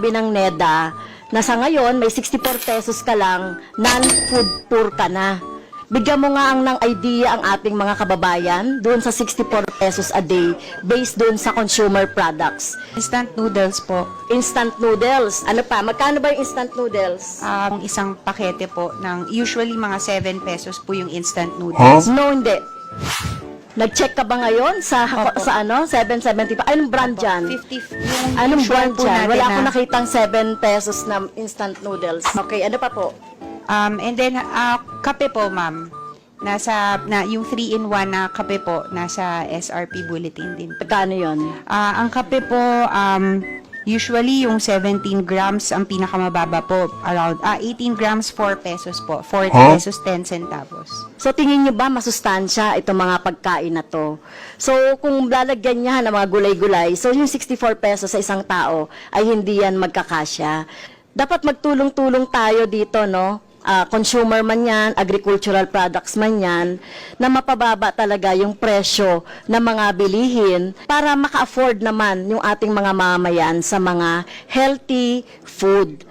sinabi ng NEDA na sa ngayon may 64 pesos ka lang, non-food poor ka na. Bigyan mo nga ng idea ang ating mga kababayan doon sa 64 pesos a day based doon sa consumer products. Instant noodles po. Instant noodles. Ano pa? Magkano ba yung instant noodles? Isang pakete po ng usually mga 7 pesos po yung instant noodles. No, hindi. Nag-check ka ba ngayon sa Opo. sa ano? 7.75. Anong brand dyan? 50 yung Anong usual brand po dyan? natin Wala na- akong nakitang 7 pesos na instant noodles. Okay, ano pa po? And then kape po, ma'am. Yung 3-in-1 na kape po nasa SRP bulletin din. Magkano yun? Ang kape po usually yung 17 grams ang pinakamababa po, around 18 grams 4 pesos po. 40 pesos 10 centavos. So tingin nyo ba masustansya itong mga pagkain na to? So kung lalagyan niya ng mga gulay-gulay, so yung 64 pesos sa isang tao ay hindi yan magkakasya. Dapat magtulong-tulong tayo dito, no? Consumer man yan, agricultural products man yan, na mapababa talaga yung presyo ng mga bilihin para maka-afford naman yung ating mga mamayan sa mga healthy food.